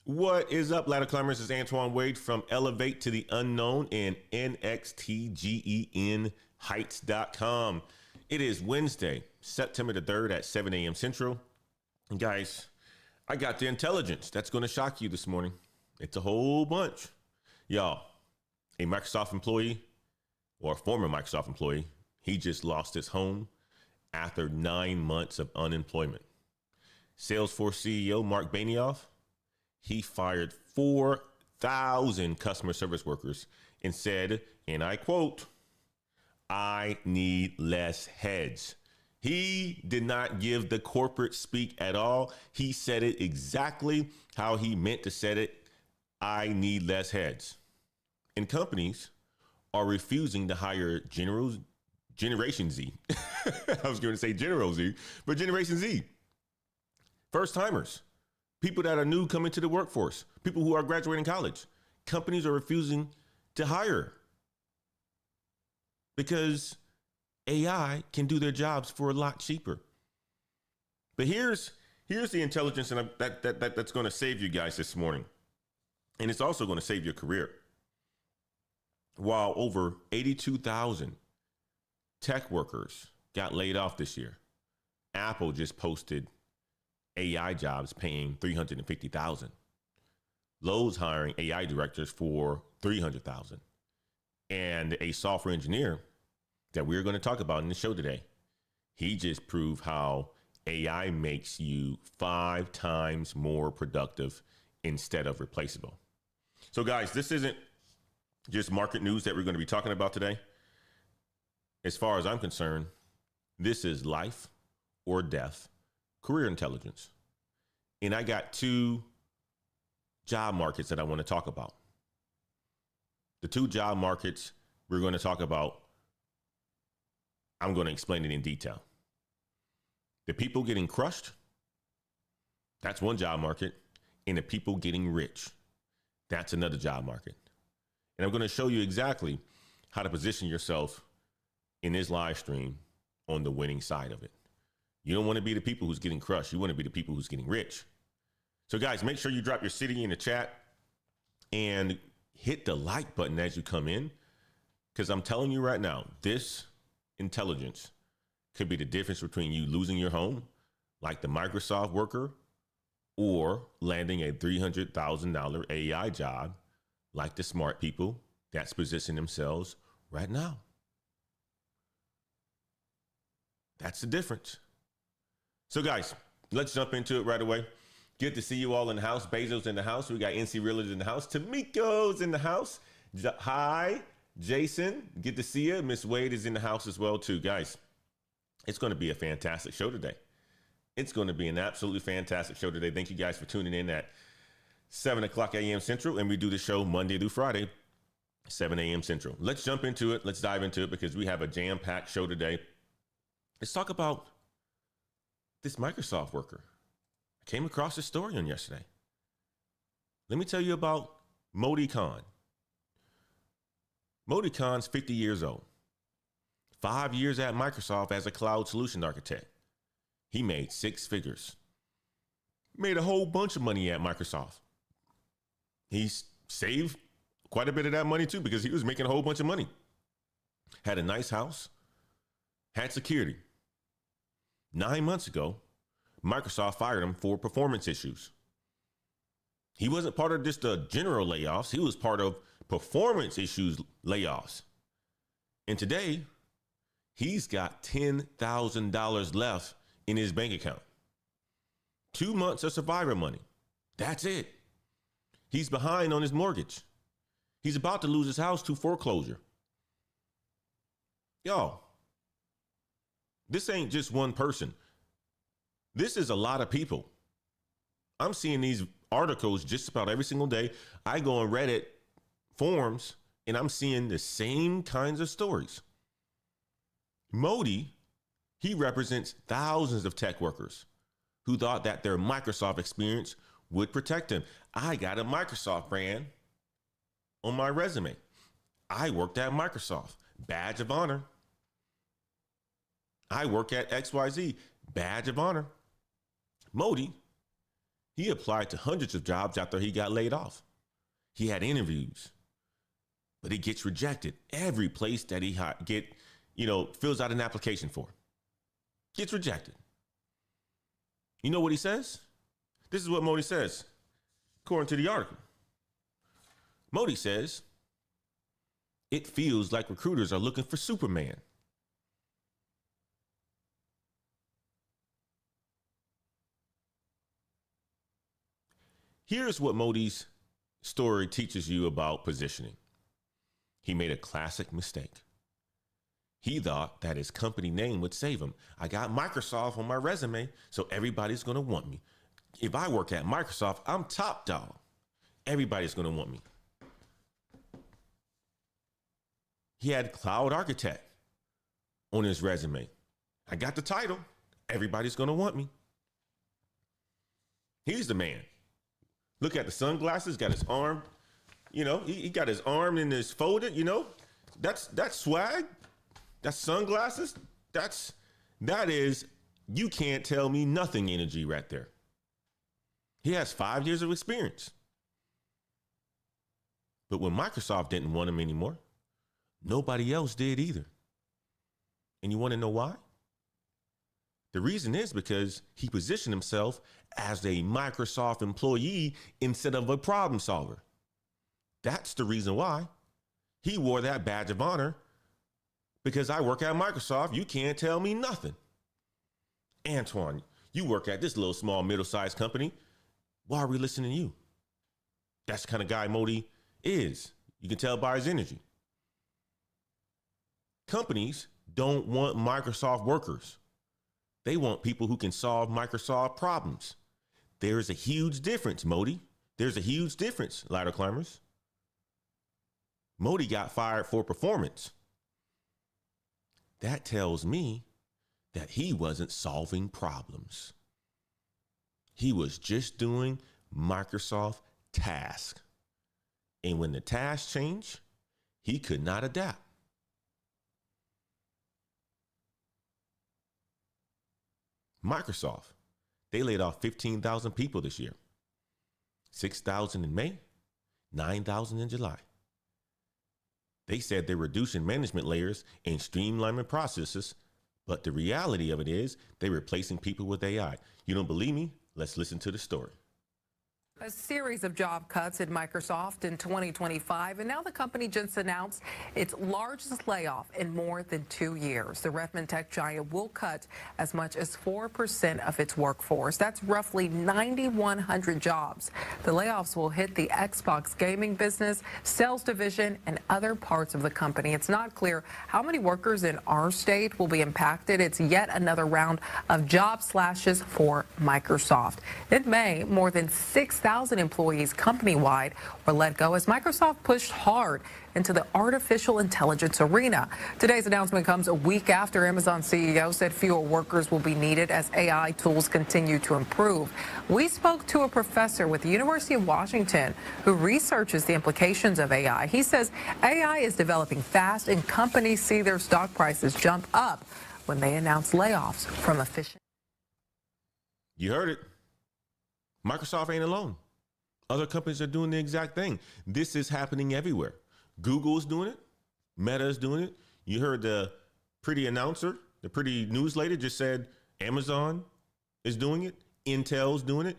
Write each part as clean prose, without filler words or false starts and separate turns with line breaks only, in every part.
What is up, ladder climbers? It's Antoine Wade from Elevate to the Unknown and NXTGENHeights.com. It is Wednesday, September the 3rd at 7 a.m. Central. And guys, I got the intelligence that's going to shock you this morning. It's a whole bunch. Y'all, a Microsoft employee or a former Microsoft employee, he just lost his home after 9 months of unemployment. Salesforce CEO Marc Benioff, he fired 4,000 customer service workers and said, and I quote, "I need less heads." He did not give the corporate speak at all. He said it exactly how he meant to say it. I need less heads. And companies are refusing to hire Generation Z. I was going to say General Z, but Generation Z. First timers. People that are new coming to the workforce, people who are graduating college. Companies are refusing to hire because AI can do their jobs for a lot cheaper. But here's the intelligence and that's going to save you guys this morning. And it's also going to save your career. While over 82,000 tech workers got laid off this year, Apple just posted AI jobs paying $350,000. Lowe's hiring AI directors for $300,000. And a software engineer that we're going to talk about in the show today, he just proved how AI makes you 5 times more productive instead of replaceable. So guys, this isn't just market news that we're going to be talking about today. As far as I'm concerned, this is life or death career intelligence. And I got 2 job markets that I want to talk about. The 2 job markets we're going to talk about, I'm going to explain it in detail. The people getting crushed, that's one job market. And the people getting rich, that's another job market. And I'm going to show you exactly how to position yourself in this live stream on the winning side of it. You don't want to be the people who's getting crushed. You want to be the people who's getting rich. So guys, make sure you drop your city in the chat and hit the like button as you come in. Because I'm telling you right now, this intelligence could be the difference between you losing your home, like the Microsoft worker, or landing a $300,000 AI job, like the smart people that's positioning themselves right now. That's the difference. So guys, let's jump into it right away. Good to see you all in the house. Bezos in the house. We got NC Realers in the house. Tamiko's in the house. Hi, Jason. Good to see you. Miss Wade is in the house as well too. Guys, it's going to be a fantastic show today. It's going to be an absolutely fantastic show today. Thank you guys for tuning in at 7 o'clock a.m. Central. And we do the show Monday through Friday, 7 a.m. Central. Let's jump into it. Let's dive into it because we have a jam-packed show today. Let's talk about this Microsoft worker. I came across this story on yesterday. Let me tell you about Modi Khan. Modi Khan's 50 years old. 5 years at Microsoft as a cloud solution architect. He made 6 figures. Made a whole bunch of money at Microsoft. He saved quite a bit of that money too because he was making a whole bunch of money. Had a nice house. Had security. 9 months ago, Microsoft fired him for performance issues. He wasn't part of just the general layoffs. He was part of performance issues layoffs. And today, he's got $10,000 left in his bank account. 2 months of survivor money. That's it. He's behind on his mortgage. He's about to lose his house to foreclosure. Y'all, this ain't just one person. This is a lot of people. I'm seeing these articles just about every single day. I go on Reddit forums and I'm seeing the same kinds of stories. Modi, he represents thousands of tech workers who thought that their Microsoft experience would protect them. I got a Microsoft brand on my resume. I worked at Microsoft, badge of honor. I work at XYZ, badge of honor. Modi, He applied to hundreds of jobs after he got laid off. He had interviews, but he gets rejected. Every place that he fills out an application for gets rejected. You know what he says? This is what Modi says, according to the article. Modi says, it feels like recruiters are looking for Superman. Here's what Modi's story teaches you about positioning. He made a classic mistake. He thought that his company name would save him. I got Microsoft on my resume, so everybody's going to want me. If I work at Microsoft, I'm top dog. Everybody's going to want me. He had cloud architect on his resume. I got the title. Everybody's going to want me. He's the man. Look at the sunglasses, got his arm, he got his arm in his folded, that's swag. That's sunglasses. That is, you can't tell me nothing energy right there. He has 5 years of experience. But when Microsoft didn't want him anymore, nobody else did either. And you want to know why? The reason is because he positioned himself as a Microsoft employee instead of a problem solver. That's the reason why he wore that badge of honor. Because I work at Microsoft, you can't tell me nothing. Antoine, you work at this little small middle-sized company. Why are we listening to you? That's the kind of guy Modi is. You can tell by his energy. Companies don't want Microsoft workers. They want people who can solve Microsoft problems. There's a huge difference, Modi. There's a huge difference, ladder climbers. Modi got fired for performance. That tells me that he wasn't solving problems. He was just doing Microsoft tasks. And when the tasks changed, he could not adapt. Microsoft, they laid off 15,000 people this year. 6,000 in May, 9,000 in July. They said they're reducing management layers and streamlining processes, but the reality of it is they're replacing people with AI. You don't believe me? Let's listen to the story.
A series of job cuts at Microsoft in 2025, and now the company just announced its largest layoff in more than 2 years. The Redmond tech giant will cut as much as 4% of its workforce. That's roughly 9,100 jobs. The layoffs will hit the Xbox gaming business, sales division, and other parts of the company. It's not clear how many workers in our state will be impacted. It's yet another round of job slashes for Microsoft. In May, more than 6,000 employees company-wide were let go as Microsoft pushed hard into the artificial intelligence arena. Today's announcement comes a week after Amazon CEO said fewer workers will be needed as AI tools continue to improve. We spoke to a professor with the University of Washington who researches the implications of AI. He says AI is developing fast and companies see their stock prices jump up when they announce layoffs from efficient.
You heard it. Microsoft ain't alone. Other companies are doing the exact thing. This is happening everywhere. Google is doing it. Meta is doing it. You heard the pretty announcer, the pretty newsletter just said Amazon is doing it. Intel's doing it.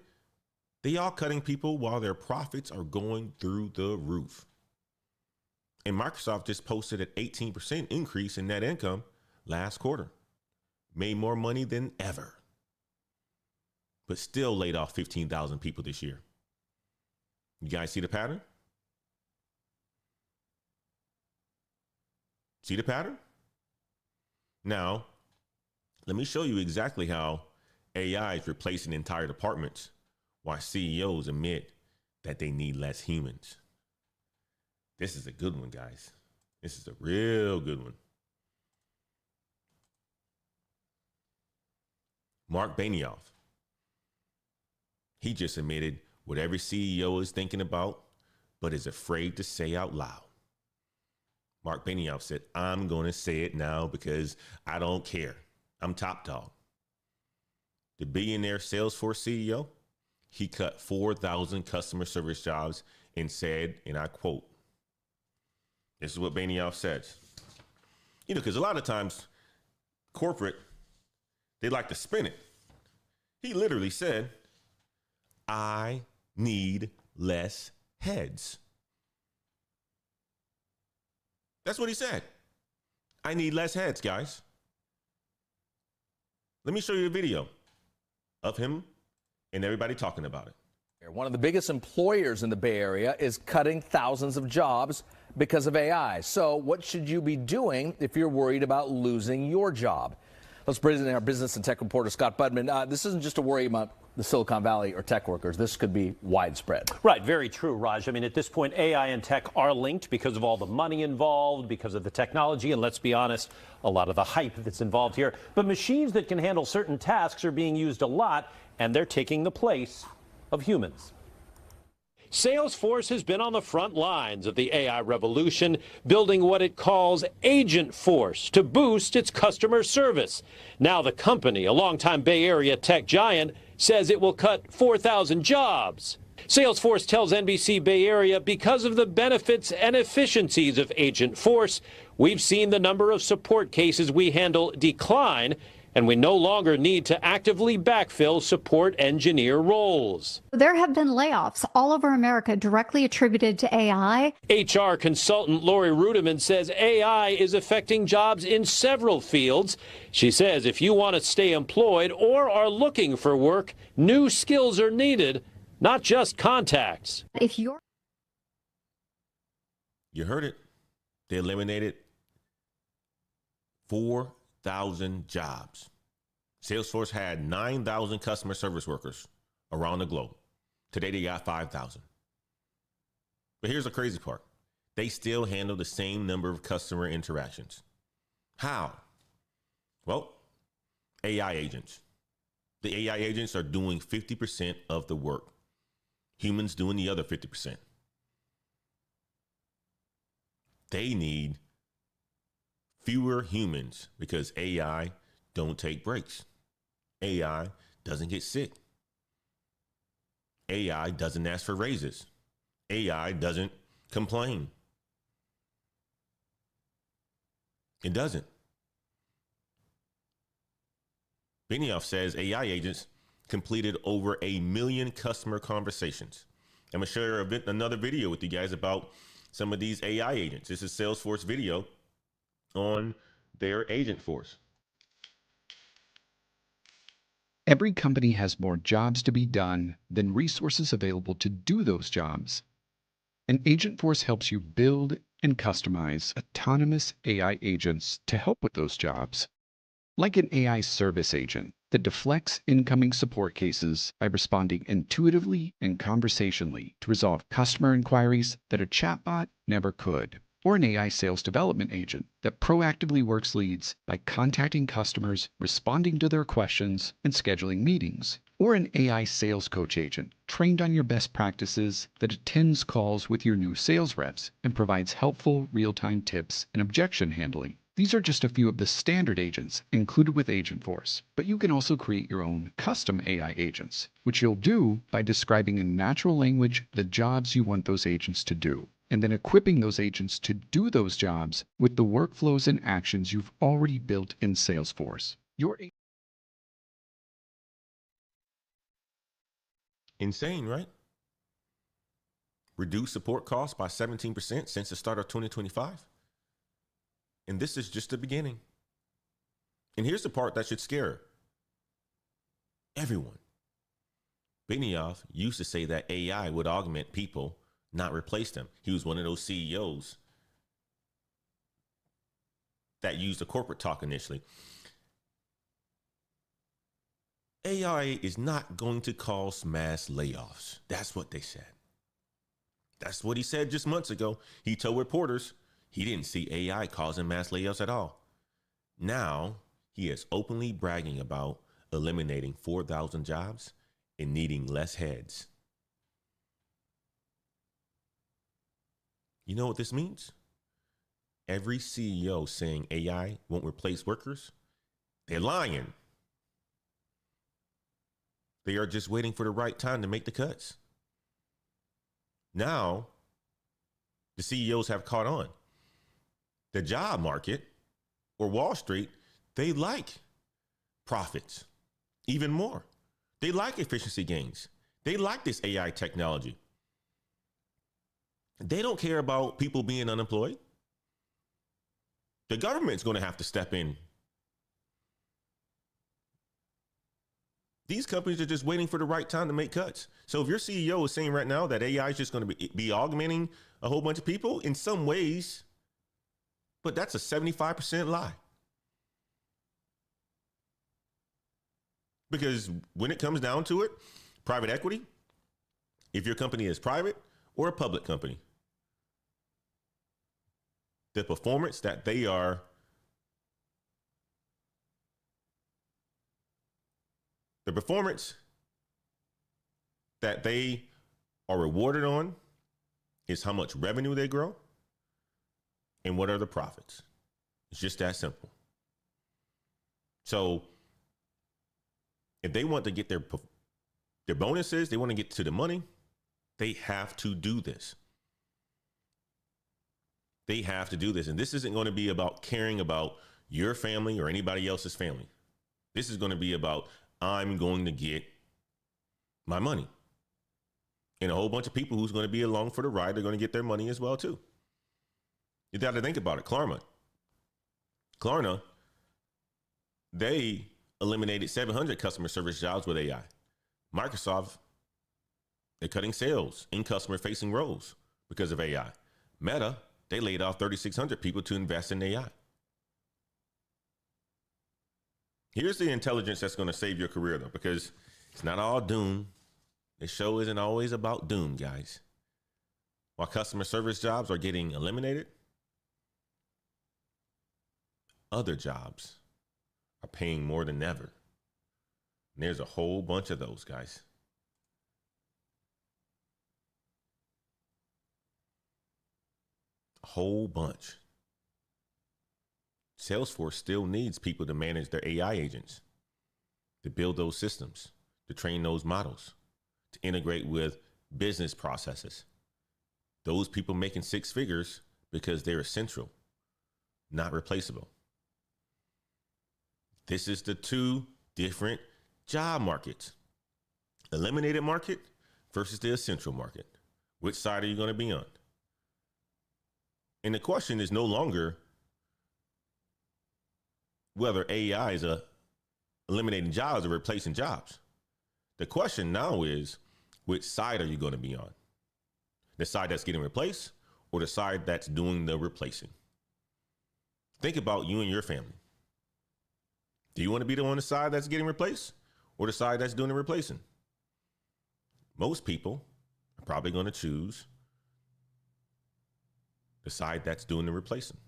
They all cutting people while their profits are going through the roof. And Microsoft just posted an 18% increase in net income last quarter. Made more money than ever. But still laid off 15,000 people this year. You guys see the pattern? See the pattern? Now, let me show you exactly how AI is replacing entire departments while CEOs admit that they need less humans. This is a good one, guys. This is a real good one. Marc Benioff. He just admitted what every CEO is thinking about, but is afraid to say out loud. Marc Benioff said, I'm going to say it now because I don't care. I'm top dog. The billionaire Salesforce CEO, he cut 4,000 customer service jobs and said, and I quote, this is what Benioff says. You know, because a lot of times corporate, they like to spin it. He literally said, I need less heads. That's what he said. I need less heads, guys. Let me show you a video of him and everybody talking about it.
One of the biggest employers in the Bay Area is cutting thousands of jobs because of AI. So what should you be doing if you're worried about losing your job? Let's bring in our business and tech reporter, Scott Budman. This isn't just a worry about the Silicon Valley or tech workers. This could be widespread.
Right. Very true, Raj. I mean, at this point, AI and tech are linked because of all the money involved, because of the technology, and let's be honest, a lot of the hype that's involved here. But machines that can handle certain tasks are being used a lot, and they're taking the place of humans. Salesforce has been on the front lines of the AI revolution, building what it calls AgentForce to boost its customer service. Now the company, a longtime Bay Area tech giant, says it will cut 4,000 jobs. Salesforce tells NBC Bay Area because of the benefits and efficiencies of AgentForce, we've seen the number of support cases we handle decline, and we no longer need to actively backfill support engineer roles.
There have been layoffs all over America directly attributed to AI.
HR consultant Lori Rudiman says AI is affecting jobs in several fields. She says if you want to stay employed or are looking for work, new skills are needed, not just contacts.
If you're
You heard it. They eliminated 4,000 jobs. Salesforce had 9,000 customer service workers around the globe. Today they got 5,000. But here's the crazy part. They still handle the same number of customer interactions. How? Well, AI agents. The AI agents are doing 50% of the work. Humans doing the other 50%. They need fewer humans because AI don't take breaks. AI doesn't get sick. AI doesn't ask for raises. AI doesn't complain. It doesn't. Benioff says AI agents completed over 1 million customer conversations. I'm going to share another video with you guys about some of these AI agents. This is Salesforce video on their AgentForce.
Every company has more jobs to be done than resources available to do those jobs. And AgentForce helps you build and customize autonomous AI agents to help with those jobs. Like an AI service agent that deflects incoming support cases by responding intuitively and conversationally to resolve customer inquiries that a chatbot never could. Or an AI sales development agent that proactively works leads by contacting customers, responding to their questions, and scheduling meetings. Or an AI sales coach agent trained on your best practices that attends calls with your new sales reps and provides helpful real-time tips and objection handling. These are just a few of the standard agents included with AgentForce, but you can also create your own custom AI agents, which you'll do by describing in natural language the jobs you want those agents to do, and then equipping those agents to do those jobs with the workflows and actions you've already built in Salesforce.
Insane, right? Reduce support costs by 17% since the start of 2025. And this is just the beginning. And here's the part that should scare everyone. Benioff used to say that AI would augment people, not replace them. He was one of those CEOs that used the corporate talk initially. AI is not going to cause mass layoffs. That's what they said. That's what he said just months ago. He told reporters he didn't see AI causing mass layoffs at all. Now he is openly bragging about eliminating 4,000 jobs and needing less heads. You know what this means? Every CEO saying AI won't replace workers, they're lying. They are just waiting for the right time to make the cuts. Now, the CEOs have caught on. The job market or Wall Street, they like profits even more. They like efficiency gains. They like this AI technology. They don't care about people being unemployed. The government's going to have to step in. These companies are just waiting for the right time to make cuts. So if your CEO is saying right now that AI is just going to be augmenting a whole bunch of people in some ways, but that's a 75% lie. Because when it comes down to it, private equity, if your company is private or a public company, the performance that they are rewarded on is how much revenue they grow and what are the profits. It's just that simple. So if they want to get their bonuses, they want to get to the money, they have to do this. They have to do this. And this isn't going to be about caring about your family or anybody else's family. This is going to be about, I'm going to get my money. And a whole bunch of people who's going to be along for the ride, they're going to get their money as well, too. You got to think about it. Klarna, they eliminated 700 customer service jobs with AI. Microsoft, they're cutting sales in customer-facing roles because of AI. Meta, they laid off 3,600 people to invest in AI. Here's the intelligence that's going to save your career, though, because it's not all doom. This show isn't always about doom, guys. While customer service jobs are getting eliminated, other jobs are paying more than ever. And there's a whole bunch of those, guys. A whole bunch. Salesforce still needs people to manage their AI agents, to build those systems, to train those models, to integrate with business processes. Those people making six figures because they're essential, not replaceable. This is the two different job markets. Eliminated market versus the essential market. Which side are you going to be on? And the question is no longer whether AI is eliminating jobs or replacing jobs. The question now is, which side are you going to be on? The side that's getting replaced or the side that's doing the replacing? Think about you and your family. Do you want to be on the side that's getting replaced or the side that's doing the replacing? Most people are probably going to choose the side that's doing the replacing.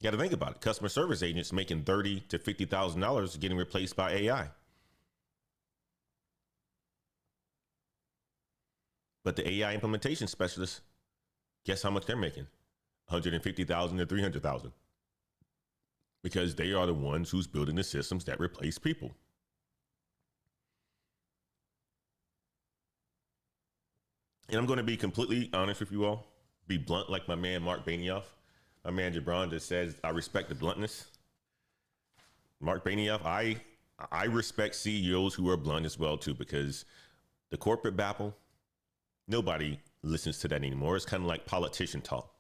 You got to think about it. Customer service agents making $30,000 to $50,000 getting replaced by AI. But the AI implementation specialists, guess how much they're making? $150,000 to $300,000. Because they are the ones who's building the systems that replace people. And I'm going to be completely honest with you all, be blunt like my man Marc Benioff. My man Jabron just says, I respect the bluntness. Marc Benioff, I respect CEOs who are blunt as well, too, because the corporate babble, nobody listens to that anymore. It's kind of like politician talk.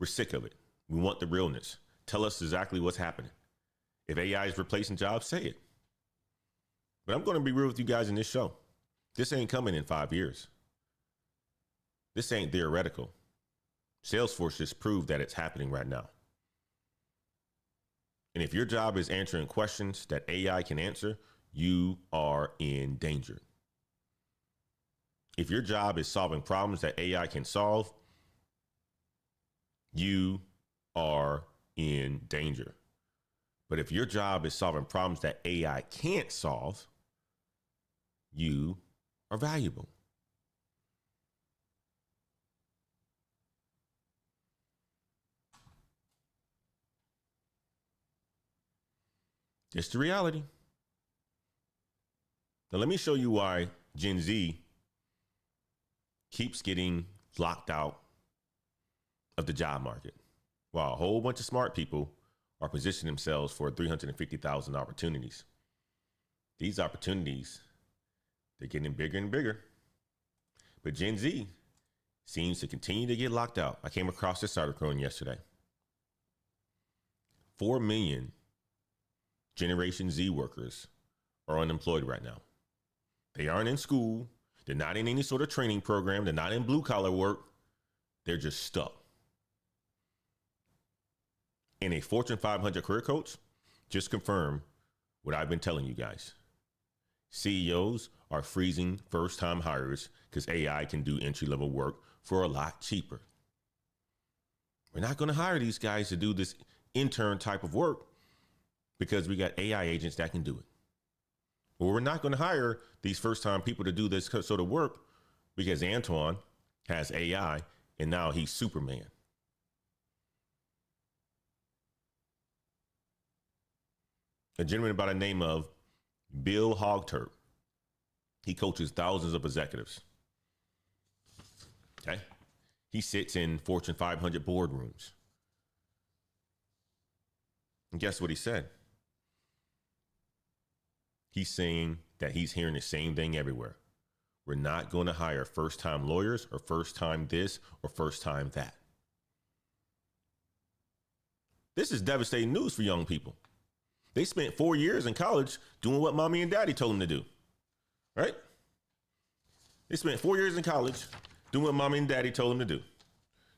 We're sick of it. We want the realness. Tell us exactly what's happening. If AI is replacing jobs, say it. But I'm going to be real with you guys in this show. This ain't coming in 5 years. This ain't theoretical. Salesforce just proved that it's happening right now. And if your job is answering questions that AI can answer, you are in danger. If your job is solving problems that AI can solve, you are in danger. But if your job is solving problems that AI can't solve, you are valuable. It's the reality. Now, let me show you why Gen Z keeps getting locked out of the job market, while a whole bunch of smart people are positioning themselves for 350,000 opportunities. These opportunities, they're getting bigger and bigger. But Gen Z seems to continue to get locked out. I came across this article yesterday. 4 million Generation Z workers are unemployed right now. They aren't in school. They're not in any sort of training program. They're not in blue collar work. They're just stuck. And a Fortune 500 career coach just confirmed what I've been telling you guys. CEOs are freezing first-time hires because AI can do entry-level work for a lot cheaper. We're not going to hire these guys to do this intern type of work because we got AI agents that can do it. Or we're not going to hire these first-time people to do this sort of work because Antoine has AI and now he's Superman. A gentleman by the name of Bill Hogturp. He coaches thousands of executives. Okay. He sits in Fortune 500 boardrooms. And guess what he said? He's saying that he's hearing the same thing everywhere. We're not going to hire first-time lawyers or first-time this or first-time that. This is devastating news for young people. They spent 4 years in college doing what mommy and daddy told them to do, right? They spent 4 years in college doing what mommy and daddy told them to do.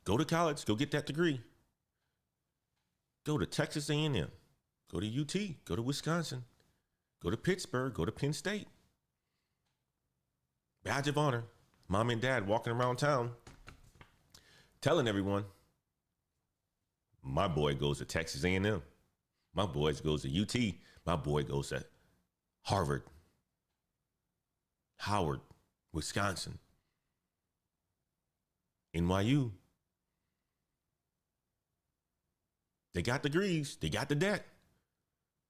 Go to college, go get that degree. Go to Texas A&M, go to UT, go to Wisconsin, go to Pittsburgh, go to Penn State. Badge of honor, mom and dad walking around town telling everyone, my boy goes to Texas A&M. My boy goes to UT. My boy goes to Harvard, Howard, Wisconsin, NYU. They got degrees. They got the debt.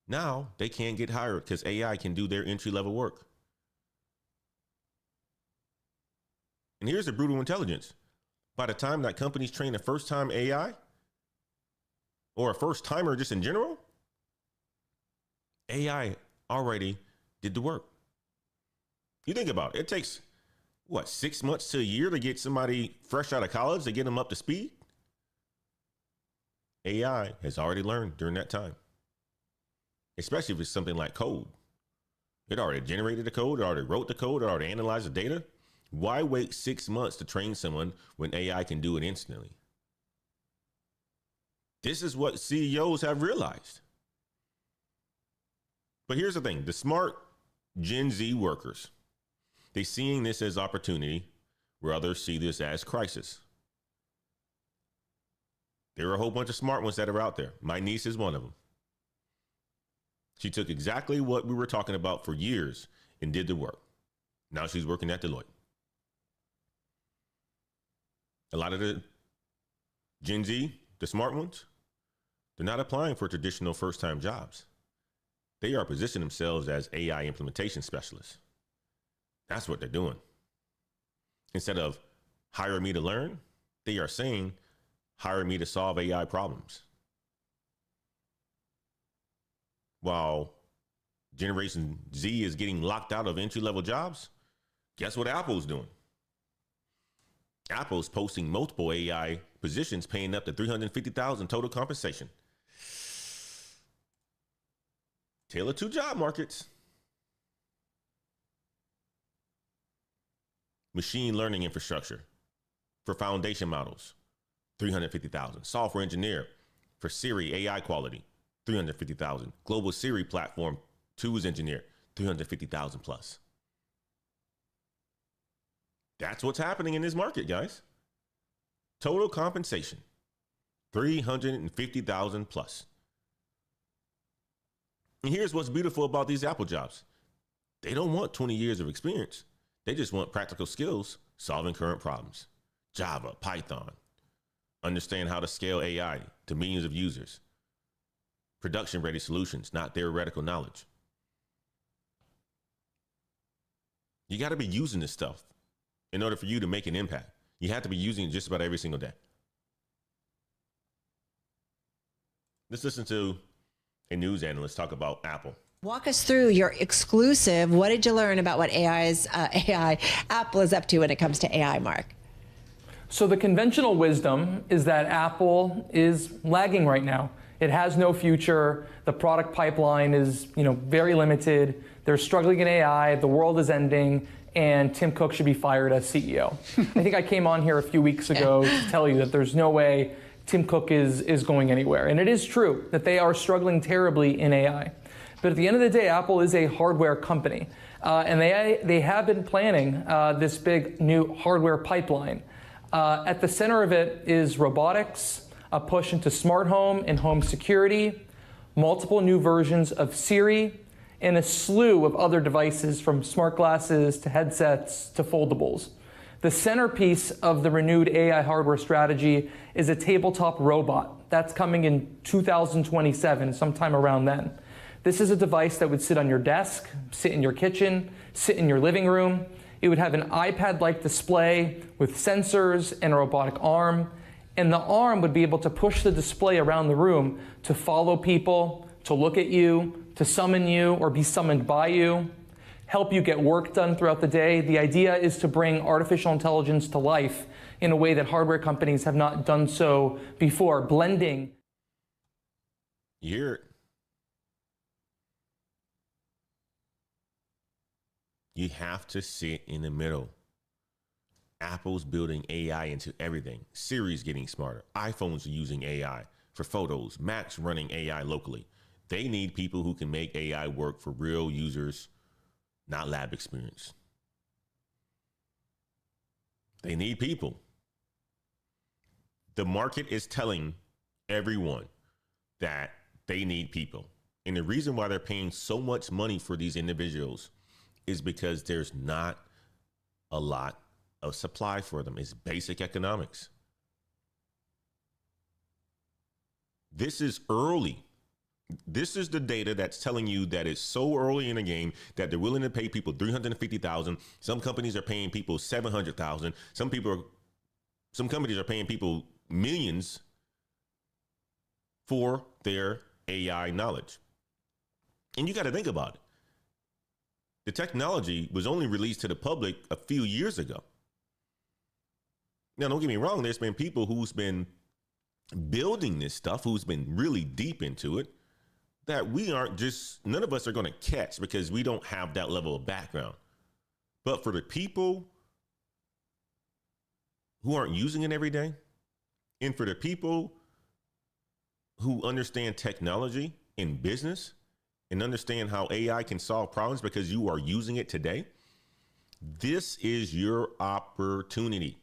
Now they can't get hired because AI can do their entry-level work. And here's the brutal intelligence. By the time that companies train a first-time AI or a first-timer just in general, AI already did the work. You think about it. It takes, 6 months to a year to get somebody fresh out of college to get them up to speed? AI has already learned during that time, especially if it's something like code. It already generated the code, it already wrote the code, it already analyzed the data. Why wait 6 months to train someone when AI can do it instantly? This is what CEOs have realized. But here's the thing, the smart Gen Z workers, they're seeing this as opportunity where others see this as crisis. There are a whole bunch of smart ones that are out there. My niece is one of them. She took exactly what we were talking about for years and did the work. Now she's working at Deloitte. A lot of the Gen Z, the smart ones, they're not applying for traditional first-time jobs. They are positioning themselves as AI implementation specialists. That's what they're doing. Instead of hire me to learn, they are saying, hire me to solve AI problems. While Generation Z is getting locked out of entry-level jobs, guess what Apple's doing? Apple's posting multiple AI positions paying up to $350,000 total compensation. Tale of two job markets. Machine learning infrastructure for foundation models, $350,000. Software engineer for Siri AI quality, $350,000. Global Siri platform tools engineer, $350,000 plus. That's what's happening in this market, guys. Total compensation, $350,000 plus. And here's what's beautiful about these Apple jobs. They don't want 20 years of experience. They just want practical skills solving current problems. Java, Python, understand how to scale AI to millions of users. Production-ready solutions, not theoretical knowledge. You got to be using this stuff in order for you to make an impact. You have to be using it just about every single day. Let's listen to a news analyst talk about Apple.
Walk us through your exclusive. What did you learn about what Apple is up to when it comes to AI, Mark?
So the conventional wisdom is that Apple is lagging right now. It has no future. The product pipeline is, very limited. They're struggling in AI. The world is ending, and Tim Cook should be fired as CEO. I think I came on here a few weeks ago to tell you that there's no way Tim Cook is going anywhere. And it is true that they are struggling terribly in AI. But at the end of the day, Apple is a hardware company. And they have been planning this big new hardware pipeline. At the center of it is robotics, a push into smart home and home security, multiple new versions of Siri, and a slew of other devices from smart glasses to headsets to foldables. The centerpiece of the renewed AI hardware strategy is a tabletop robot. That's coming in 2027, sometime around then. This is a device that would sit on your desk, sit in your kitchen, sit in your living room. It would have an iPad-like display with sensors and a robotic arm. And the arm would be able to push the display around the room to follow people, to look at you, to summon you or be summoned by you, help you get work done throughout the day. The idea is to bring artificial intelligence to life in a way that hardware companies have not done so before, blending.
You hear it. You have to sit in the middle. Apple's building AI into everything. Siri's getting smarter. iPhones are using AI for photos. Mac's running AI locally. They need people who can make AI work for real users, not lab experience. They need people. The market is telling everyone that they need people. And the reason why they're paying so much money for these individuals is because there's not a lot of supply for them. It's basic economics. This is early. This is the data that's telling you that it's so early in the game that they're willing to pay people $350,000. Some companies are paying people $700,000. Some companies are paying people millions for their AI knowledge. And you got to think about it. The technology was only released to the public a few years ago. Now, don't get me wrong. There's been people who's been building this stuff, who's been really deep into it, that none of us are going to catch because we don't have that level of background. But for the people who aren't using it every day, and for the people who understand technology in business and understand how AI can solve problems because you are using it today, this is your opportunity.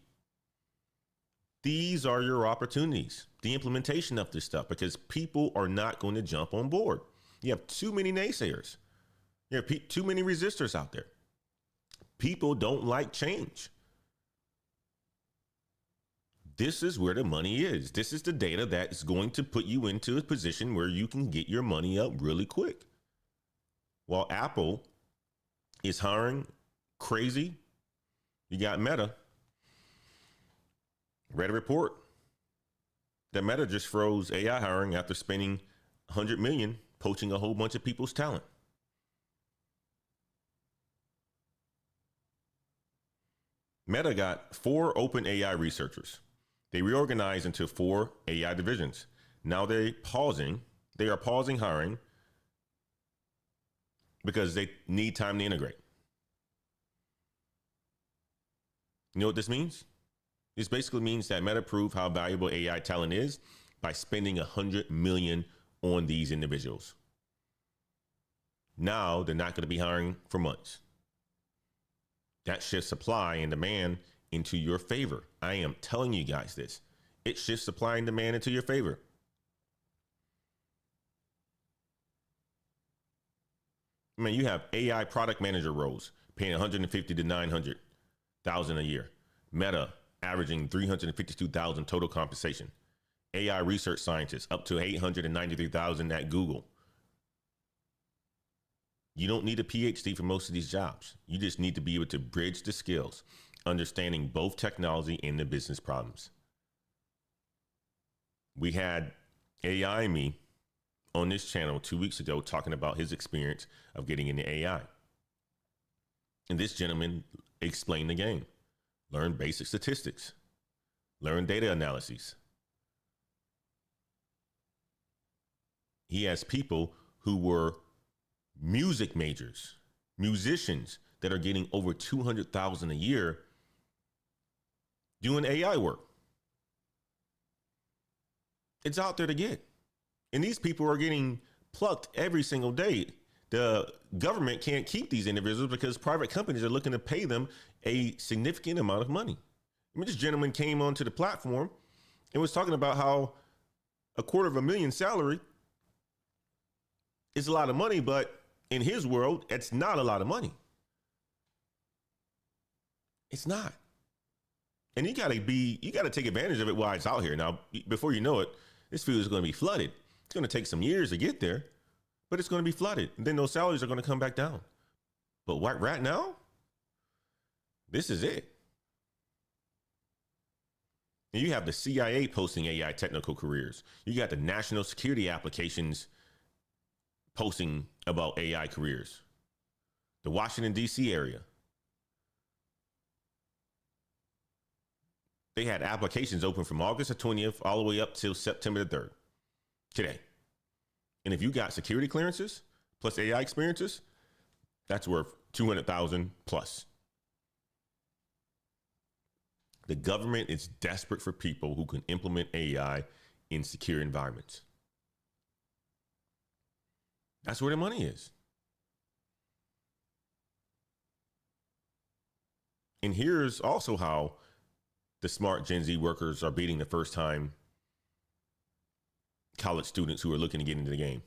These are your opportunities, the implementation of this stuff, because people are not going to jump on board. You have too many naysayers. You have too many resistors out there. People don't like change. This is where the money is. This is the data that is going to put you into a position where you can get your money up really quick. While Apple is hiring crazy, you got Meta. Read a report that Meta just froze AI hiring after spending $100 million poaching a whole bunch of people's talent. Meta got 4 open AI researchers. They reorganized into 4 AI divisions. Now they are pausing hiring because they need time to integrate. You know what this means? This basically means that Meta proved how valuable AI talent is by spending $100 million on these individuals. Now they're not going to be hiring for months. That shifts supply and demand into your favor. I am telling you guys this. It shifts supply and demand into your favor. I mean, you have AI product manager roles paying $150,000 to $900,000 a year. Meta averaging $352,000 total compensation. AI research scientists up to $893,000 at Google. You don't need a PhD for most of these jobs. You just need to be able to bridge the skills, understanding both technology and the business problems. We had AI Me on this channel 2 weeks ago talking about his experience of getting into AI. And this gentleman explained the game, learned basic statistics, learned data analyses. He has people who were music majors, musicians that are getting over $200,000 a year doing AI work. It's out there to get. And these people are getting plucked every single day. The government can't keep these individuals because private companies are looking to pay them a significant amount of money. I mean, this gentleman came onto the platform and was talking about how $250,000 salary is a lot of money, but in his world, it's not a lot of money. It's not. And you got to take advantage of it while it's out here. Now, before you know it, this field is going to be flooded. It's going to take some years to get there, but it's going to be flooded. And then those salaries are going to come back down. But right now, this is it. And you have the CIA posting AI technical careers. You got the national security applications posting about AI careers. The Washington, D.C. area. They had applications open from August the 20th all the way up till September the 3rd, today. And if you got security clearances plus AI experiences, that's worth $200,000 plus. The government is desperate for people who can implement AI in secure environments. That's where the money is. And here's also how the smart Gen Z workers are beating the first-time college students who are looking to get into the game.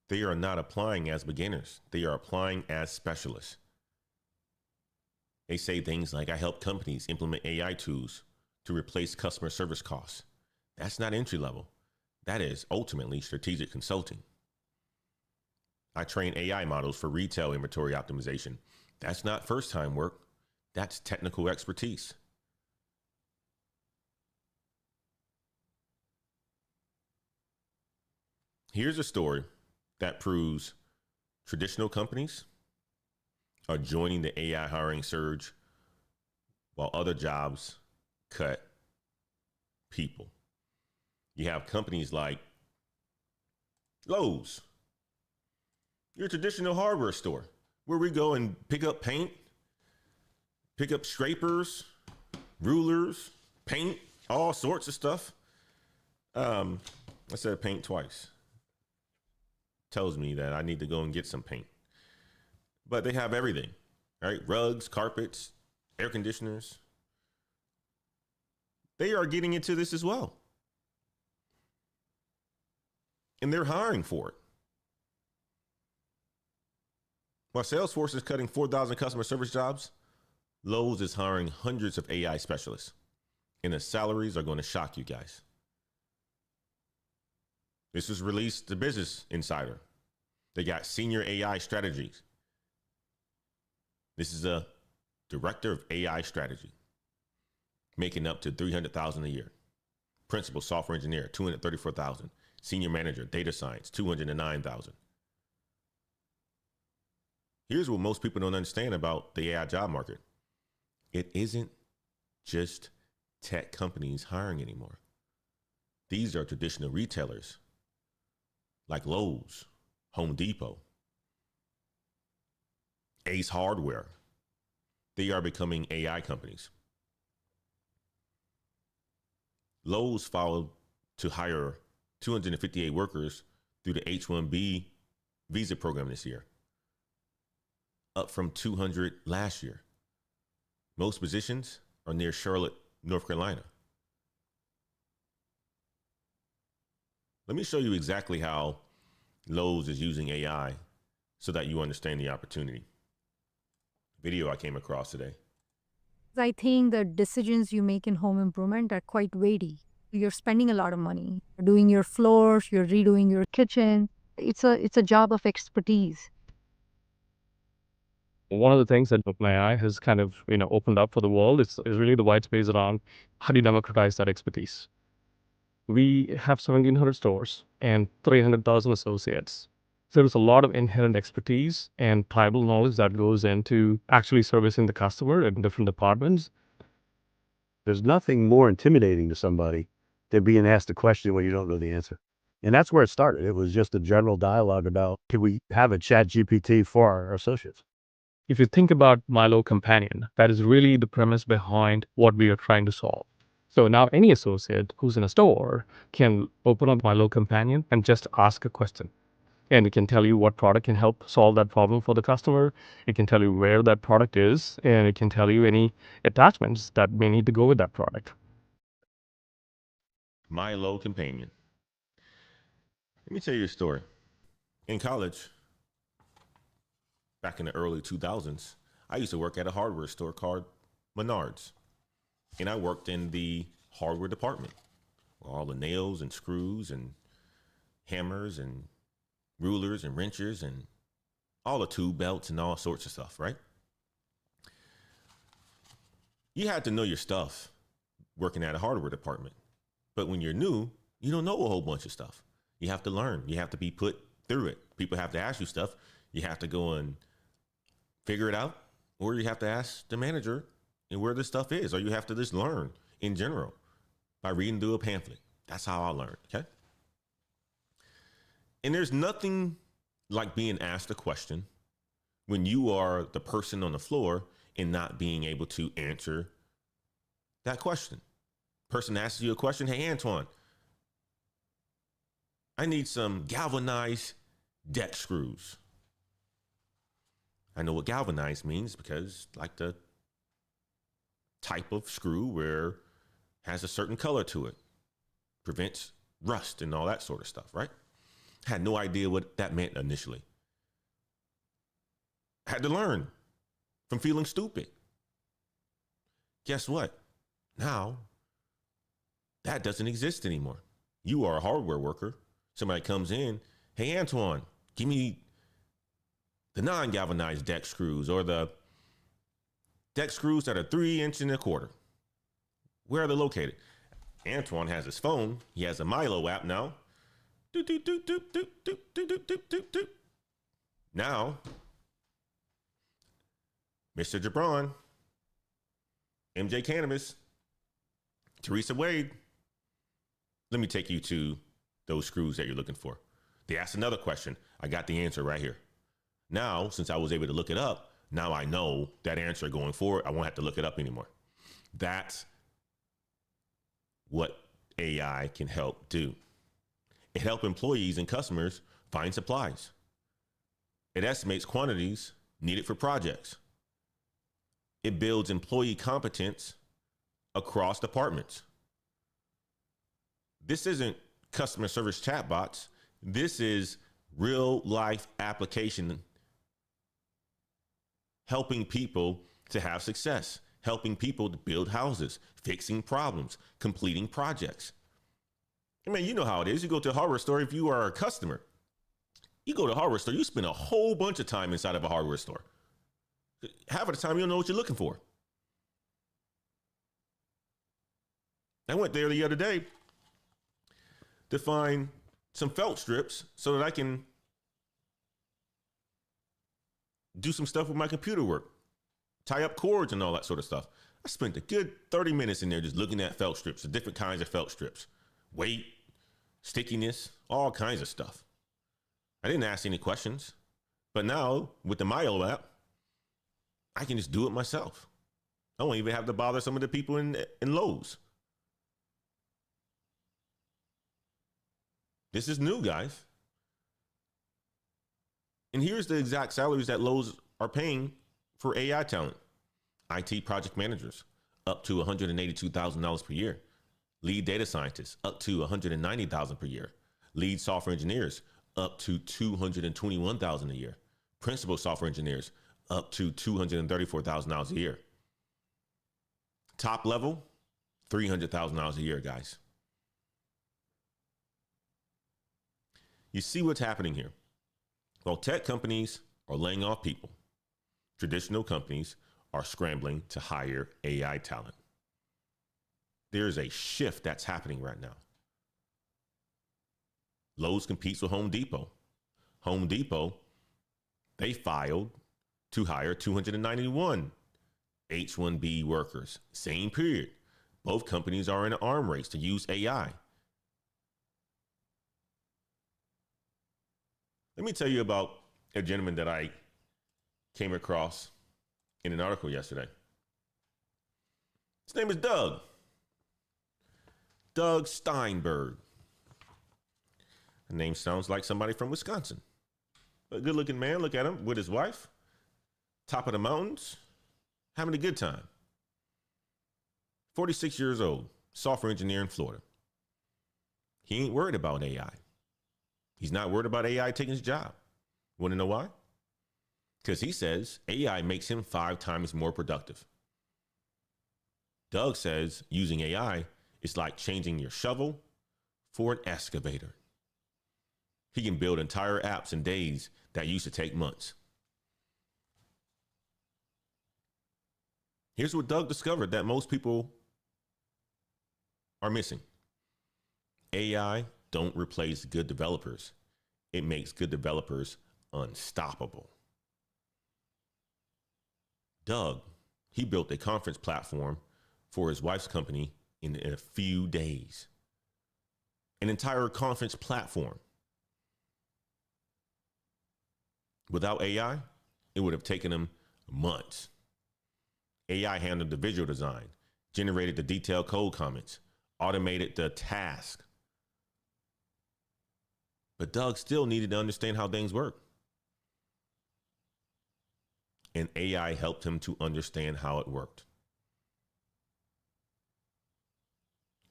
They are not applying as beginners. They are applying as specialists. They say things like, I help companies implement AI tools to replace customer service costs. That's not entry level. That is ultimately strategic consulting. I train AI models for retail inventory optimization. That's not first-time work. That's technical expertise. Here's a story that proves traditional companies are joining the AI hiring surge while other jobs cut people. You have companies like Lowe's, your traditional hardware store, where we go and pick up paint, pick up scrapers, rulers, paint, all sorts of stuff. I said paint twice. Tells me that I need to go and get some paint. But they have everything, right? Rugs, carpets, air conditioners. They are getting into this as well. And they're hiring for it. While Salesforce is cutting 4,000 customer service jobs, Lowe's is hiring hundreds of AI specialists. And the salaries are going to shock you guys. This was released to Business Insider. They got senior AI strategies. This is a director of AI strategy, making up to $300,000 a year. Principal software engineer, $234,000. Senior manager, data science, $209,000. Here's what most people don't understand about the AI job market. It isn't just tech companies hiring anymore. These are traditional retailers like Lowe's, Home Depot, Ace Hardware. They are becoming AI companies. Lowe's followed to hire 258 workers through the H-1B visa program this year, up from 200 last year. Most positions are near Charlotte, North Carolina. Let me show you exactly how Lowe's is using AI so that you understand the opportunity. Video I came across today.
I think the decisions you make in home improvement are quite weighty. You're spending a lot of money. You're doing your floors, you're redoing your kitchen. It's a job of expertise.
One of the things that OpenAI has kind of, opened up for the world is really the white space around how do you democratize that expertise. We have 1,700 stores and 300,000 associates. There's a lot of inherent expertise and tribal knowledge that goes into actually servicing the customer in different departments.
There's nothing more intimidating to somebody than being asked a question when you don't know the answer. And that's where it started. It was just a general dialogue about, can we have a chat GPT for our associates?
If you think about Milo Companion, that is really the premise behind what we are trying to solve. So now any associate who's in a store can open up Milo Companion and just ask a question. And it can tell you what product can help solve that problem for the customer. It can tell you where that product is, and it can tell you any attachments that may need to go with that product.
Milo Companion. Let me tell you a story. In college, back in the early 2000s, I used to work at a hardware store called Menards. And I worked in the hardware department, where all the nails and screws and hammers and rulers and wrenches and all the tube belts and all sorts of stuff, right? You had to know your stuff working at a hardware department. But when you're new, you don't know a whole bunch of stuff. You have to learn. You have to be put through it. People have to ask you stuff. You have to go and figure it out, or you have to ask the manager and where this stuff is, or you have to just learn in general by reading through a pamphlet. That's how I learned, okay? And there's nothing like being asked a question when you are the person on the floor and not being able to answer that question. Person asks you a question, hey, Antoine, I need some galvanized deck screws. I know what galvanized means because like the type of screw where has a certain color to it, prevents rust and all that sort of stuff, right? Had no idea what that meant initially. Had to learn from feeling stupid. Guess what? Now, that doesn't exist anymore. You are a hardware worker. Somebody comes in, hey, Antoine, give me the non-galvanized deck screws or the deck screws that are 3 1/4 inches. Where are they located? Antoine has his phone. He has a Milo app now. Doop, doop, doop, doop, doop, doop, doop, doop, doop, doop, doop. Now, Mr. Gibran, MJ Cannabis, Teresa Wade, let me take you to those screws that you're looking for. They asked another question. I got the answer right here. Now, since I was able to look it up, now I know that answer going forward. I won't have to look it up anymore. That's what AI can help do. It helps employees and customers find supplies. It estimates quantities needed for projects. It builds employee competence across departments. This isn't customer service chatbots. This is real life application helping people to have success, helping people to build houses, fixing problems, completing projects. I mean, you know how it is. You go to a hardware store, if you are a customer, you go to a hardware store, you spend a whole bunch of time inside of a hardware store. Half of the time, you don't know what you're looking for. I went there the other day to find some felt strips so that I can do some stuff with my computer work, tie up cords and all that sort of stuff. I spent a good 30 minutes in there just looking at felt strips, the different kinds of felt strips, weight, stickiness, all kinds of stuff. I didn't ask any questions, but now with the Milo app, I can just do it myself. I don't even have to bother some of the people in Lowe's. This is new, guys. And here's the exact salaries that Lowe's are paying for AI talent. IT project managers, up to $182,000 per year. Lead data scientists, up to $190,000 per year. Lead software engineers, up to $221,000 a year. Principal software engineers, up to $234,000 a year. Top level, $300,000 a year, guys. You see what's happening here. Well, tech companies are laying off people. traditional companies are scrambling to hire AI talent. There's a shift that's happening right now. Lowe's competes with Home Depot. Home Depot, they filed to hire 291 H-1B workers. Same period. Both companies are in an arm race to use AI. Let me tell you about a gentleman that I came across in an article yesterday. His name is Doug. Doug Steinberg. The name sounds like somebody from Wisconsin. A good looking man, look at him with his wife, top of the mountains, having a good time. 46 years old, software engineer in Florida. He ain't worried about AI. He's not worried about AI taking his job. Want to know why? Because he says AI makes him 5 times more productive. Doug says using AI is like changing your shovel for an excavator. He can build entire apps in days that used to take months. Here's what Doug discovered that most people are missing. AI don't replace good developers. It makes good developers unstoppable. Doug, he built a conference platform for his wife's company in a few days. An entire conference platform. Without AI, it would have taken him months. AI handled the visual design, generated the detailed code comments, automated the task. But Doug still needed to understand how things work. And AI helped him to understand how it worked.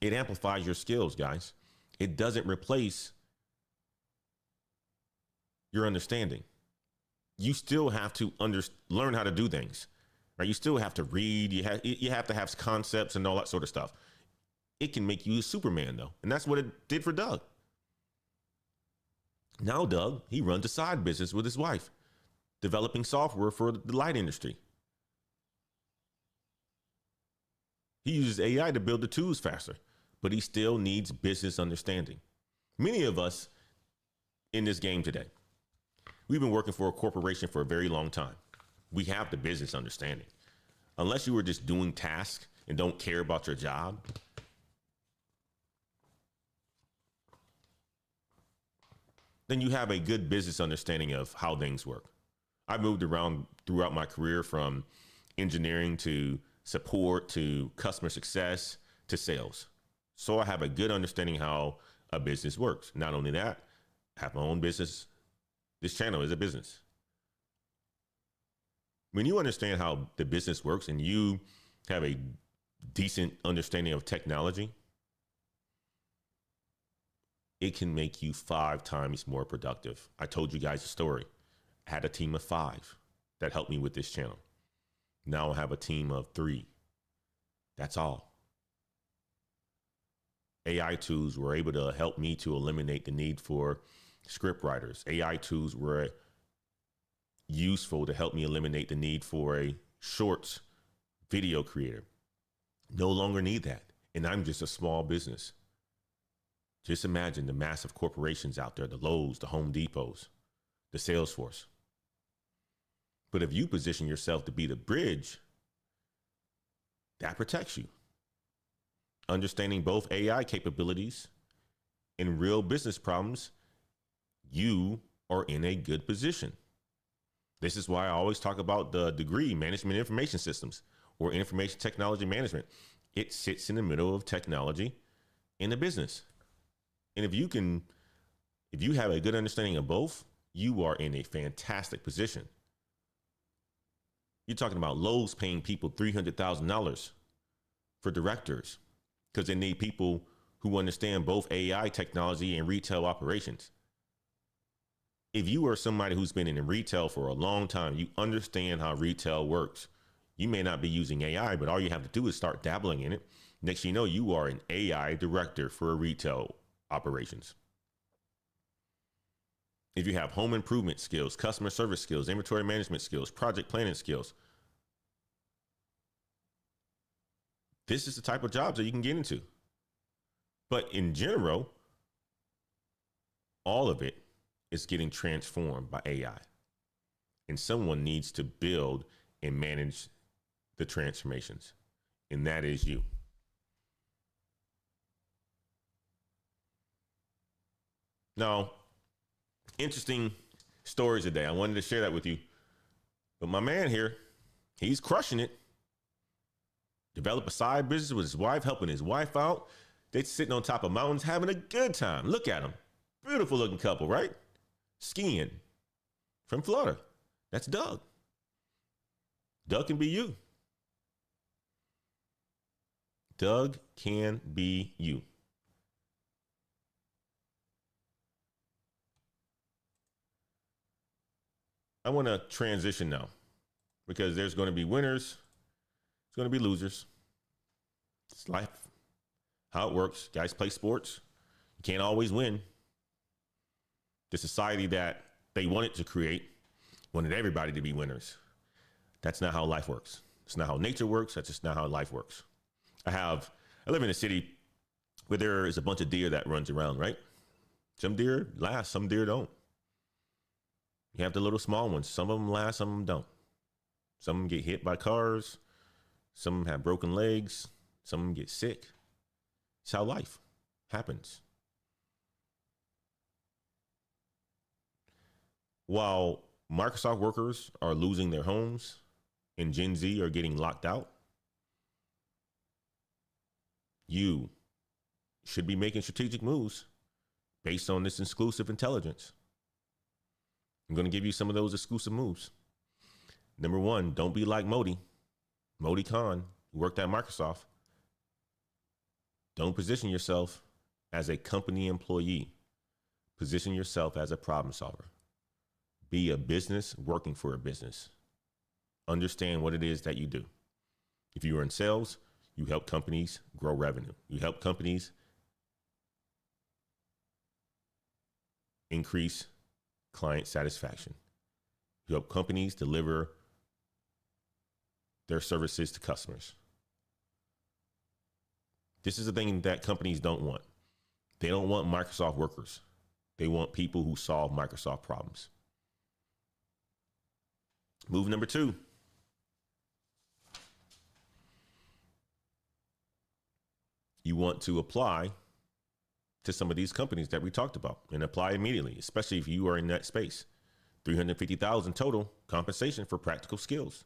It amplifies your skills, guys. It doesn't replace your understanding. You still have to learn how to do things, right? You still have to read. You have to have concepts and all that sort of stuff. It can make you a Superman, though. And that's what it did for Doug. Now, Doug, he runs a side business with his wife, developing software for the light industry. He uses AI to build the tools faster, but he still needs business understanding. Many of us in this game today, we've been working for a corporation for a very long time. We have the business understanding. Unless you were just doing tasks and don't care about your job, then you have a good business understanding of how things work. I moved around throughout my career from engineering to support to customer success to sales. So I have a good understanding how a business works. Not only that, I have my own business. This channel is a business. When you understand how the business works and you have a decent understanding of technology, it can make you 5 times more productive. I told you guys a story. I had a team of 5 that helped me with this channel. Now I have a team of 3. That's all. AI tools were able to help me to eliminate the need for script writers. AI tools were useful to help me eliminate the need for a shorts video creator. No longer need that. And I'm just a small business. Just imagine the massive corporations out there, the Lowe's, the Home Depots, the Salesforce. But if you position yourself to be the bridge, that protects you. Understanding both AI capabilities and real business problems, you are in a good position. This is why I always talk about the degree, Management Information Systems, or Information Technology Management. It sits in the middle of technology in the business. And if you have a good understanding of both, you are in a fantastic position. You're talking about Lowe's paying people $300,000 for directors because they need people who understand both AI technology and retail operations. If you are somebody who's been in retail for a long time, you understand how retail works. You may not be using AI, but all you have to do is start dabbling in it. Next thing you know, you are an AI director for retail operations. If you have home improvement skills, customer service skills, inventory management skills, project planning skills, this is the type of jobs that you can get into. But in general, all of it is getting transformed by AI. And someone needs to build and manage the transformations. And that is you. Now, interesting stories today. I wanted to share that with you. But my man here, he's crushing it. Develop a side business with his wife, helping his wife out. They're sitting on top of mountains, having a good time. Look at them. Beautiful looking couple, right? Skiing from Florida. That's Doug. Doug can be you. Doug can be you. I want to transition now because there's going to be winners. There's going to be losers. It's life. How it works. Guys play sports. You can't always win. The society that they wanted to create wanted everybody to be winners. That's not how life works. It's not how nature works. That's just not how life works. I live in a city where there is a bunch of deer that runs around, right? Some deer last, some deer don't. You have the little small ones. Some of them last, some of them don't. Some of them get hit by cars. Some of them have broken legs. Some of them get sick. It's how life happens. While Microsoft workers are losing their homes and Gen Z are getting locked out, you should be making strategic moves based on this exclusive intelligence. I'm going to give you some of those exclusive moves. Number one, don't be like Modi Khan, who worked at Microsoft. Don't position yourself as a company employee. Position yourself as a problem solver. Be a business working for a business. Understand what it is that you do. If you are in sales, you help companies grow revenue. You help companies increase client satisfaction. You help companies deliver their services to customers. This is the thing that companies don't want. They don't want Microsoft workers. They want people who solve Microsoft problems. Move number two. You want to apply to some of these companies that we talked about and apply immediately, especially if you are in that space. $350,000 total compensation for practical skills,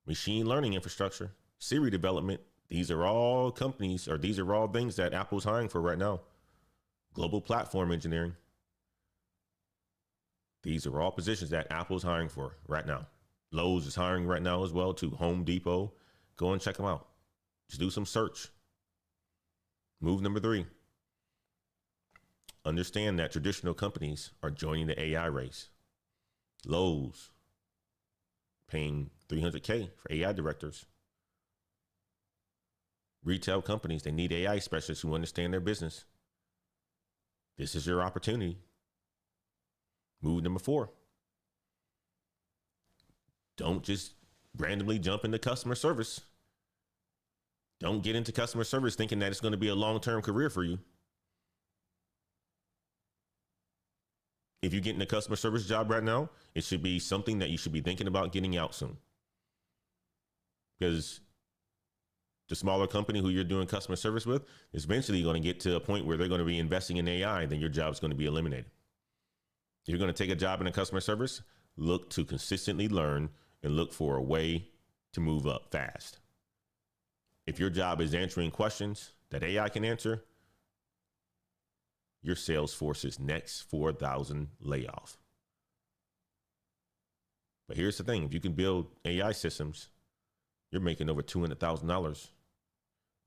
machine learning infrastructure, Siri development. These are all companies, or these are all things that Apple's hiring for right now. Global platform engineering. These are all positions that Apple's hiring for right now. Lowe's is hiring right now as well too. Home Depot. Go and check them out. Just do some search. Move number three. Understand that traditional companies are joining the AI race. Lowe's paying $300K for AI directors. Retail companies, they need AI specialists who understand their business. This is your opportunity. Move number four. Don't just randomly jump into customer service. Don't get into customer service thinking that it's going to be a long-term career for you. If you get in a customer service job right now, it should be something that you should be thinking about getting out soon. Because the smaller company who you're doing customer service with is eventually going to get to a point where they're going to be investing in AI, then your job's going to be eliminated. If you're going to take a job in a customer service, look to consistently learn and look for a way to move up fast. If your job is answering questions that AI can answer, your Salesforce's next 4,000 layoff. But here's the thing. If you can build AI systems, you're making over $200,000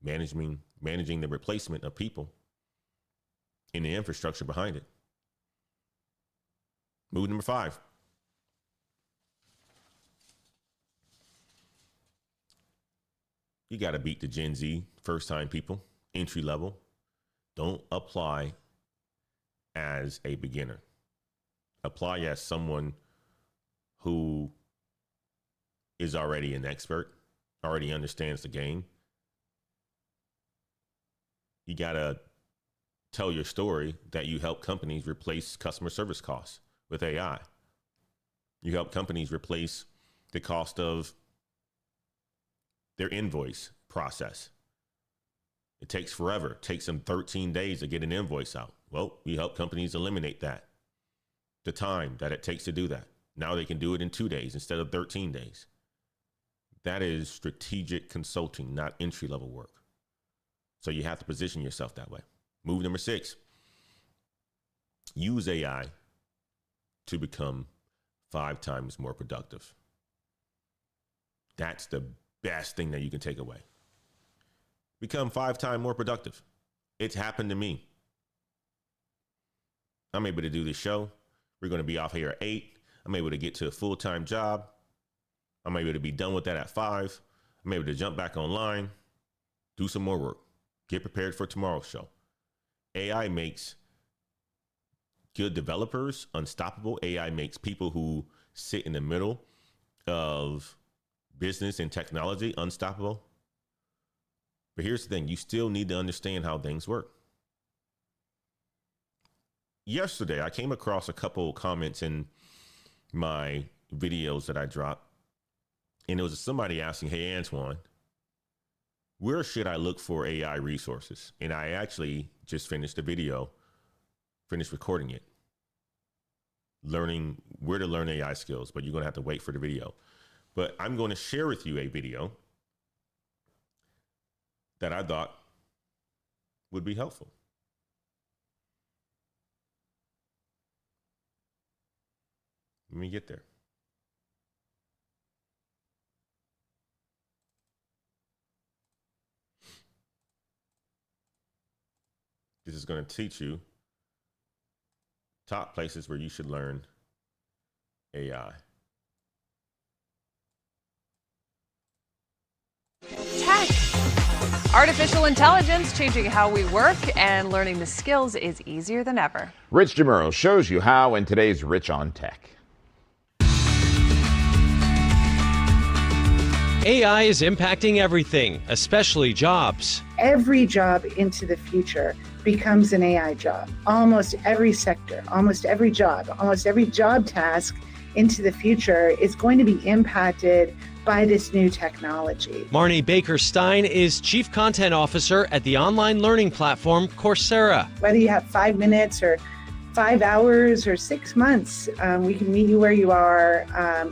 managing the replacement of people in the infrastructure behind it. Move number five. You got to beat the Gen Z first-time people, entry level. Don't apply as a beginner. apply as someone who is already an expert, already understands the game. You got to tell your story that you help companies replace customer service costs with AI. You help companies replace the cost of their invoice process. It takes forever. It takes them 13 days to get an invoice out. Well, we help companies eliminate that. The time that it takes to do that. Now they can do it in 2 days instead of 13 days. That is strategic consulting, not entry-level work. So you have to position yourself that way. Move number 6. Use AI to become 5 times more productive. That's the best thing that you can take away. Become 5 times more productive. It's happened to me. I'm able to do this show. We're going to be off here at 8. I'm able to get to a full-time job. I'm able to be done with that at 5. I'm able to jump back online, do some more work, get prepared for tomorrow's show. AI makes good developers unstoppable. AI makes people who sit in the middle of business and technology unstoppable. But here's the thing, you still need to understand how things work. Yesterday, I came across a couple comments in my videos that I dropped. And it was somebody asking, hey, Antoine, where should I look for AI resources? And I actually just finished the video, finished recording it, learning where to learn AI skills, but you're going to have to wait for the video. But I'm going to share with you a video that I thought would be helpful. Let me get there. This is going to teach you top places where you should learn AI.
Tech. Artificial intelligence changing how we work, and learning the skills is easier than ever.
Rich DeMuro shows you how in today's Rich on Tech.
AI is impacting everything, especially jobs.
Every job into the future becomes an AI job. Almost every sector, almost every job task into the future is going to be impacted by this new technology.
Marnie Baker-Stein is Chief Content Officer at the online learning platform Coursera.
Whether you have 5 minutes or 5 hours or 6 months, we can meet you where you are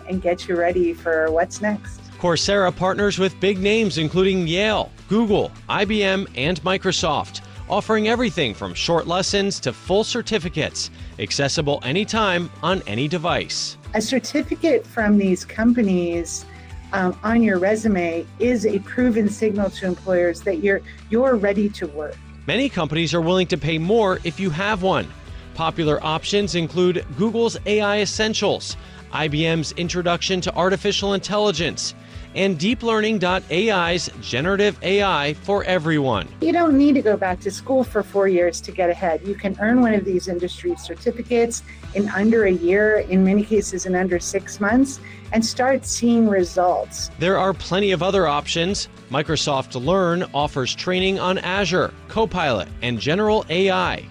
and get you ready for what's next.
Coursera partners with big names including Yale, Google, IBM, and Microsoft, offering everything from short lessons to full certificates, accessible anytime on any device.
A certificate from these companies on your resume is a proven signal to employers that you're ready to work.
Many companies are willing to pay more if you have one. Popular options include Google's AI Essentials, IBM's Introduction to Artificial Intelligence, and DeepLearning.AI's Generative AI for Everyone.
You don't need to go back to school for 4 years to get ahead. You can earn one of these industry certificates in under a year, in many cases in under 6 months, and start seeing results.
There are plenty of other options. Microsoft Learn offers training on Azure, Copilot, and general AI.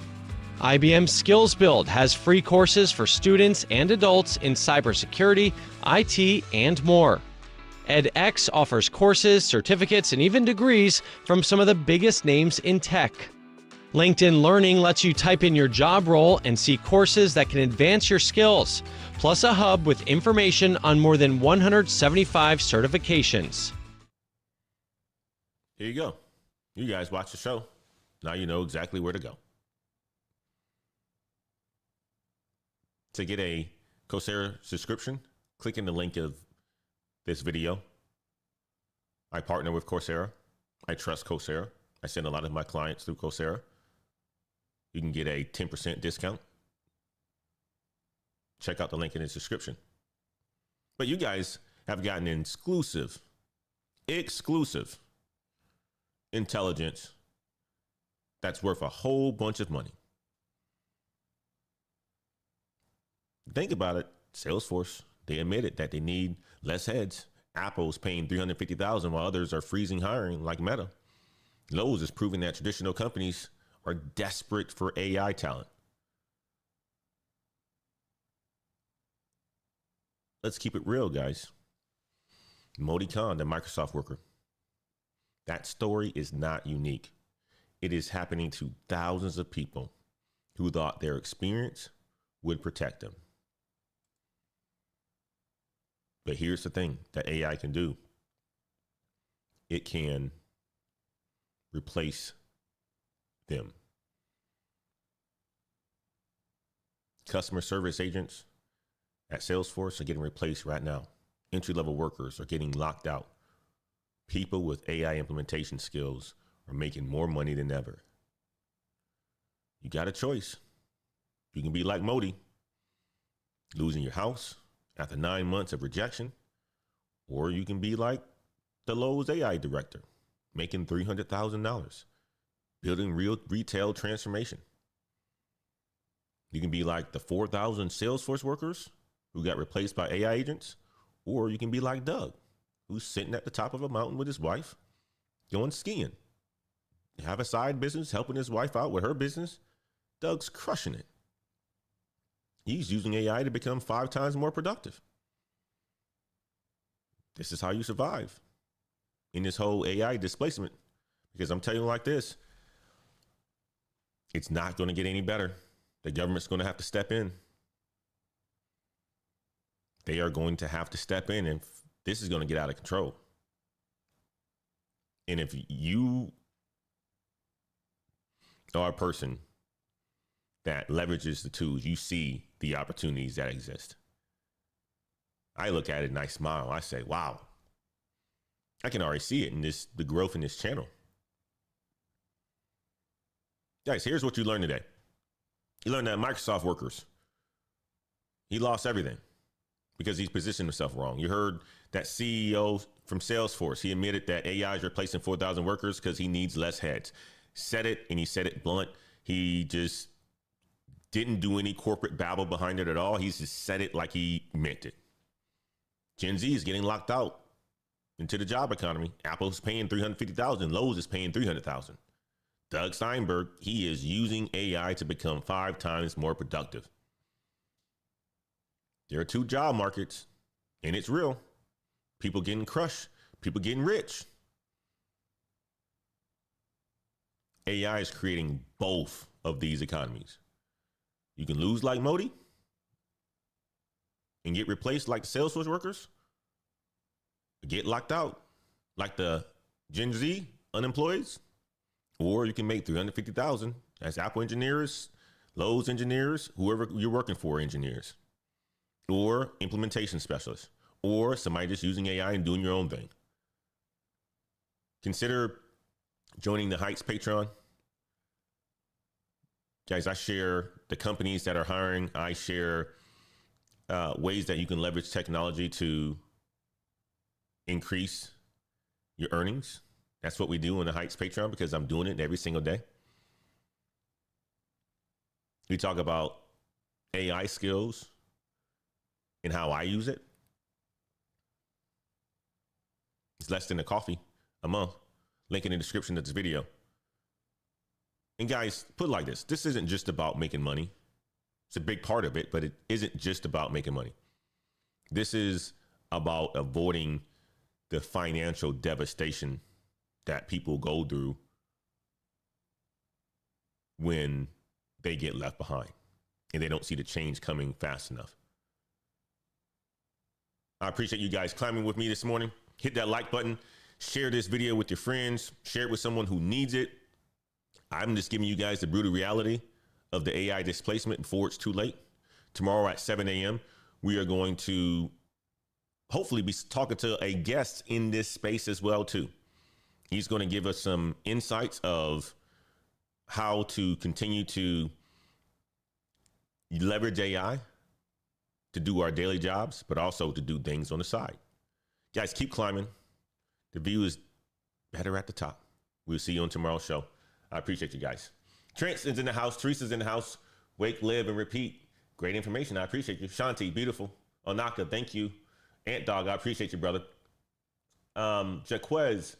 IBM Skills Build has free courses for students and adults in cybersecurity, IT, and more. edX offers courses, certificates, and even degrees from some of the biggest names in tech. LinkedIn Learning lets you type in your job role and see courses that can advance your skills, plus a hub with information on more than 175 certifications.
Here you go. You guys watch the show. Now you know exactly where to go. To get a Coursera subscription, click in the link of this video. I partner with Coursera. I trust Coursera. I send a lot of my clients through Coursera. You can get a 10% discount. Check out the link in the description. But you guys have gotten exclusive intelligence that's worth a whole bunch of money. Think about it. Salesforce, they admitted that they need less heads. Apple's paying $350,000 while others are freezing hiring like Meta. Lowe's is proving that traditional companies are desperate for AI talent. Let's keep it real, guys. Modi Khan, the Microsoft worker. That story is not unique. It is happening to thousands of people who thought their experience would protect them. But here's the thing that AI can do. It can replace them. Customer service agents at Salesforce are getting replaced right now. Entry-level workers are getting locked out. People with AI implementation skills are making more money than ever. You got a choice. You can be like Modi, losing your house after 9 months of rejection, or you can be like the Lowe's AI director, making $300,000, building real retail transformation. You can be like the 4,000 Salesforce workers who got replaced by AI agents, or you can be like Doug, who's sitting at the top of a mountain with his wife, going skiing. Have a side business, helping his wife out with her business. Doug's crushing it. He's using AI to become 5 times more productive. This is how you survive in this whole AI displacement. Because I'm telling you like this, it's not going to get any better. The government's going to have to step in. They are going to have to step in, and this is going to get out of control. And if you are a person that leverages the tools, you see the opportunities that exist. I look at it and I smile. I say, wow, I can already see it in the growth in this channel. Guys, here's what you learned today. You learned that Microsoft workers, he lost everything because he's positioned himself wrong. You heard that CEO from Salesforce. He admitted that AI is replacing 4,000 workers because he needs less heads. Said it, and he said it blunt. He just didn't do any corporate babble behind it at all. He's just said it like he meant it. Gen Z is getting locked out into the job economy. Apple's paying $350,000. Lowe's is paying $300,000. Doug Steinberg, he is using AI to become 5 times more productive. There are 2 job markets, and it's real. People getting crushed, people getting rich. AI is creating both of these economies. You can lose like Modi and get replaced like the Salesforce workers, get locked out like the Gen Z unemployeds, or you can make $350,000 as Apple engineers, Lowe's engineers, whoever you're working for engineers, or implementation specialists, or somebody just using AI and doing your own thing. Consider joining the Heights Patreon. Guys, I share the companies that are hiring. I share ways that you can leverage technology to increase your earnings. That's what we do on the Heights Patreon because I'm doing it every single day. We talk about AI skills and how I use it. It's less than a coffee a month. Link in the description of this video. And guys, put it like this. This isn't just about making money. It's a big part of it, but it isn't just about making money. This is about avoiding the financial devastation that people go through when they get left behind and they don't see the change coming fast enough. I appreciate you guys climbing with me this morning. Hit that like button, share this video with your friends, share it with someone who needs it. I'm just giving you guys the brutal reality of the AI displacement before it's too late. Tomorrow at 7 a.m., we are going to hopefully be talking to a guest in this space as well, too. He's going to give us some insights of how to continue to leverage AI to do our daily jobs, but also to do things on the side. Guys, keep climbing. The view is better at the top. We'll see you on tomorrow's show. I appreciate you guys. Trent is in the house. Teresa's in the house. Wake, live, and repeat. Great information. I appreciate you. Shanti, beautiful. Onaka, thank you. Ant Dog, I appreciate you, brother. Jaquez,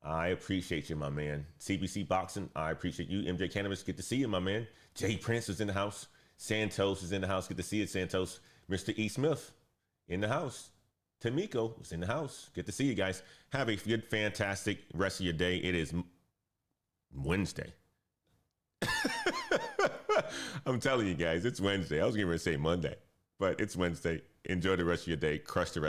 I appreciate you, my man. CBC Boxing, I appreciate you. MJ Cannabis, good to see you, my man. Jay Prince is in the house. Santos is in the house. Good to see you, Santos. Mr. E. Smith in the house. Tamiko is in the house. Good to see you guys. Have a good, fantastic rest of your day. It is Wednesday. I'm telling you guys, it's Wednesday. I was going to say Monday, but it's Wednesday. Enjoy the rest of your day. Crush the rest.